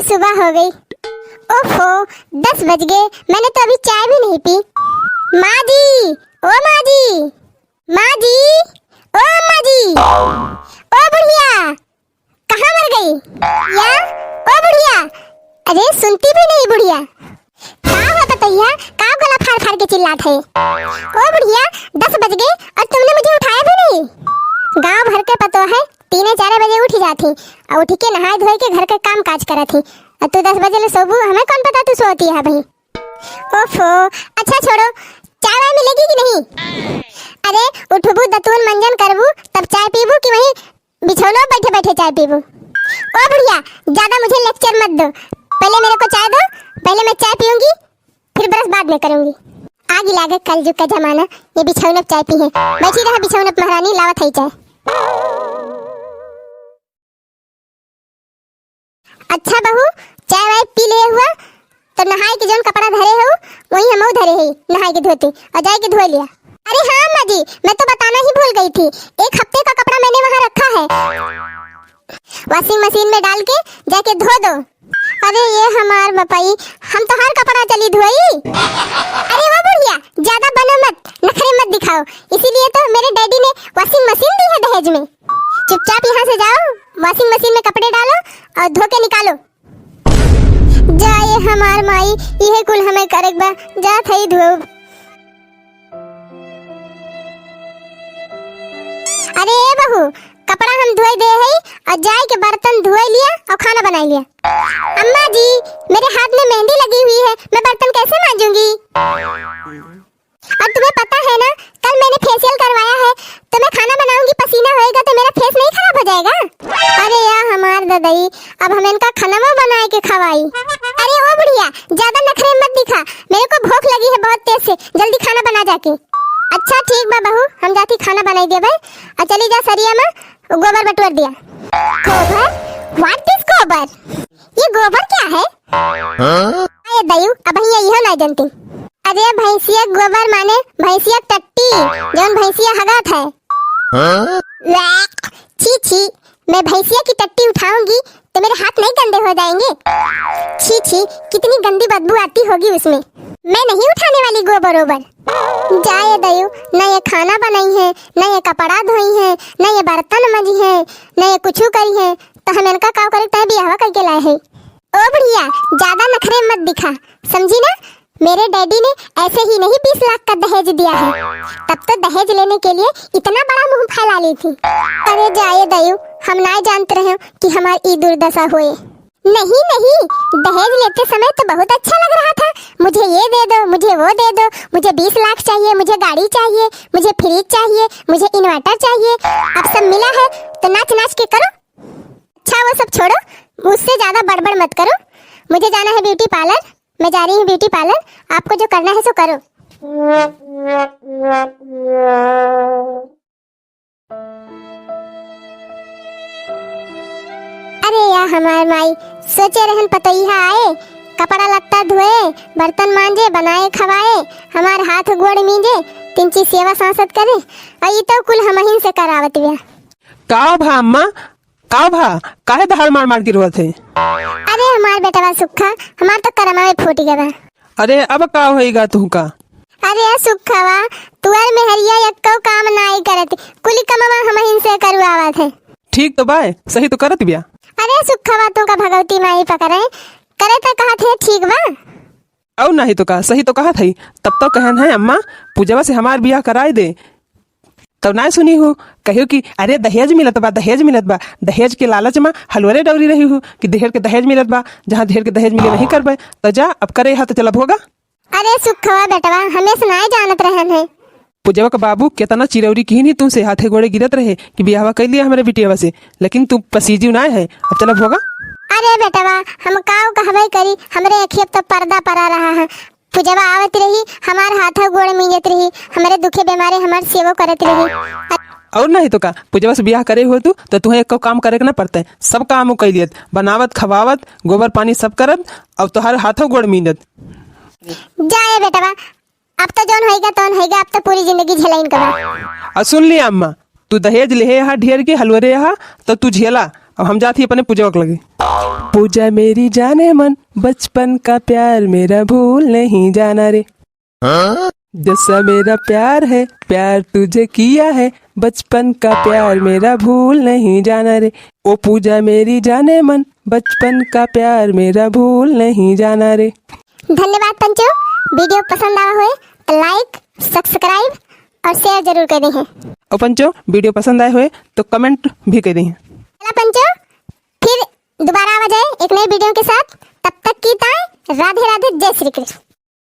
सुबह हो गई। ओफो 10 बज गए, मैंने तो अभी चाय भी नहीं पी। माँ जी, ओ माँ जी, माँ जी, ओ माँ जी, ओ बुढ़िया, कहाँ मर गई? या ओ बुढ़िया, अरे सुनती भी नहीं बुढ़िया। क्या हुआ बतैया, का गला फाड़ फाड़ के चिल्लात है? ओ बुढ़िया 10 बज गए और तुमने मुझे उठाया भी नहीं। गांव भर के पतो है 3-4 बजे उठ जाती और उठ के नहाए धोए के घर का काम काज करत थी और तू 10 बजे ले सोबू, हमें कौन पता तू सोती है भाई। ओफो, अच्छा छोड़ो, चाय वाय मिलेगी कि नहीं? अरे उठबू दतून मंजन करबू तब चाय पीबू कि वहीं बिछौनो बैठे बैठे चाय पीबू? ओ बुढ़िया ज्यादा मुझे लेक्चर मत दो, पहले मेरे को चाय दो, पहले मैं चाय पीऊंगी फिर ब्रश बाद में करूंगी। आग लागे कलयुग का जमाना, ये बिछौनप चाय पी है। बैठी रहा बिछौनप महारानी, लावत है चाय। अच्छा बहू, चाय वाय पी ले हुआ तो नहाए के जोन कपड़ा धरे हो वही हम धरे है नहाए के धोते और जाए के धो लिया। अरे हाँ माँ जी, मैं तो बताना ही भूल गई थी, 1 हफ्ते का कपड़ा मैंने वहाँ रखा है, वॉशिंग मशीन में डाल के जाके धो दो। अरे ये हमार बपाई, हम तो हर कपड़ा चली धोई। अरे वो बुढ़िया ज्यादा बनो मत, नखरे मत दिखाओ, इसीलिए तो मेरे डैडी ने वॉशिंग मशीन दी है दहेज में। चुपचाप यहाँ से जाओ, वॉशिंग मशीन में कपड़े डालो और धो के निकालो। जाए हमार माई, यह कुल हमें करेक बा, जा थई धो। अरे बहू, कपड़ा हम धोई दे है और जाए के बर्तन धोई लिया और खाना बना लिया। अम्मा जी मेरे हाथ में मेहंदी लगी हुई है, मैं बर्तन कैसे मांजूंगी? और तुम्हें पता है ना, कल मैंने फेशियल करवाया है, तो मैं खाना बनाऊंगी, पसीना होएगा तो मेरा फेस नहीं खराब हो जाएगा? अरे यार हमार ददाई, अब हम इनका खाना बनाए के खवाई। अरे ओ बुढ़िया ज्यादा नखरे मत दिखा, मेरे को भूख लगी है बहुत तेज से, जल्दी खाना बना जाके। अच्छा ठीक बा बहू, हम जाती खाना बनाई दे भाई, और चली जा सरिया में गोबर बटोर दिया। गोबर? व्हाट इज गोबर? ये गोबर क्या है? अरे दयू अब यही ना जानती। अरे भैंसिया गोबर माने भैंसिया टट्टी, जौन भैंसिया हगात है। छी छी, मैं भैंसिया की टट्टी उठाऊंगी तो मेरे हाथ नहीं गंदे हो जाएंगे? छी छी, कितनी गंदी बदबू आती होगी उसमें। मैं नहीं उठाने वाली गोबर ओबर। जाए दयू, न ये खाना बनाई है, न ये कपड़ा धोई है, न ये बर्तन मजी है, न ये कुछ करी है, तो हम इनका काम करे तय बियाह करके लाए हैं। ओ बुढ़िया ज्यादा नखरे मत दिखा, समझी ना? मेरे डैडी ने ऐसे ही नहीं 20 लाख का दहेज दिया है, तब तो दहेज लेने के लिए इतना बड़ा मुंह फैला ली थी। अरे जाए दयू, हम ना जानते रहे कि हमारी ई दुर्दशा हुए। नहीं नहीं, दहेज लेते समय तो बहुत अच्छा लग रहा था, मुझे ये दे दो, मुझे वो दे दो, मुझे 20 लाख चाहिए, मुझे गाड़ी चाहिए, मुझे फ्रिज चाहिए, मुझे इन्वर्टर चाहिए। अब सब मिला है तो नाच नाच के करो। अच्छा वो सब छोड़ो, मुझसे ज्यादा बड़बड़ मत करो, मुझे जाना है ब्यूटी पार्लर, मैं जा रही हूँ ब्यूटी पार्लर, आपको जो करना है सो करो। अरे यार हमारे माई, सोचे रहन पतैया आए, कपड़ा लत्ता धोए, बर्तन मांजे, बनाए खवाए, हमारे हाथ गोड़ मींजे, 3 चीज सेवा सांसद करे, और ये तो कुल हमहिन से करावत बिया। का भा अम्मा, का भा, काहे दहाड़ मार मार के रोत है? अरे हमार बेटवा सुखा, हमार तो करमावे फूट गया बा। अरे अब का होएगा तुमका? अरे सुखवा, तुअर में हरिया यक्को काम नाई करत, कुली कमावा हमहिन से करवावत है। ठीक तो बाय, सही तो करत बिया। अरे सुखवा तो का भगवती माई पकड़े, करे तो कहा थे ठीक बा। और नहीं तो का, सही तो कहा थी, तब तो कहन है अम्मा पूजवा से हमार बियाह कराए दे, तब ना सुनी हो कहियो कि अरे दहेज मिलत बा, दहेज मिलत बा, दहेज के लालच में हलवरे डवरी रही हो कि ढेर के दहेज मिलत बा, जहाँ ढेर के दहेज मिले नहीं करबे तो जा अब करे हा तो चलब होगा। अरे सुखवा बेटवा, हमें सुनाए जानत रहन है। पूजवा का बाबू केतना चिरौरी की नहीं तुमसे हाथे गोड़े गिरत रहे कि बियाह कर लिया हमारे बिटिया से, लेकिन तू पसीजी ना है, अब चलब होगा। अरे बेटवा हम काऊ कहबे करी, हमरे अखियब तो पर्दा पड़ा रहा है, पूजवा आवत रही, हमार हाथा गोड़ मिंजत रही, हमारे दुखे बीमारे हमार सेवा करत रही। और नहीं तो का पूजवा से बियाह करे हो तो तुम्हें एक काम करे के ना पड़ता है, सब काम कर लियत, बनावत खवावत गोबर पानी सब करत, अब तो हर हाथों गोड़ मिंजत। जाए बेटवा, अब तो जौन होएगा तौन होएगा, अब तो पूरी जिंदगी झेलाइन करा। सुन लिया अम्मा, तू दहेज ले हा ढेर के हलवरे हा तो तू झेला, अब हम जाती अपने पूजा के लगे। पूजा मेरी जाने मन, बचपन का प्यार मेरा भूल नहीं जाना रे। जैसा मेरा प्यार है, प्यार तुझे किया है, बचपन का प्यार मेरा भूल नहीं जाना रे। ओ पूजा मेरी जाने मन, बचपन का प्यार मेरा भूल नहीं जाना रे। धन्यवाद पंचो। वीडियो पसंद आया हो तो लाइक, सब्सक्राइब और शेयर जरूर कर दें। और पंचो वीडियो पसंद आए हुए तो कमेंट भी कर दें। चला पंचो, फिर दोबारा आ जाए एक नई वीडियो के साथ। तब तक की ताई राधे राधे, जय श्री कृष्ण।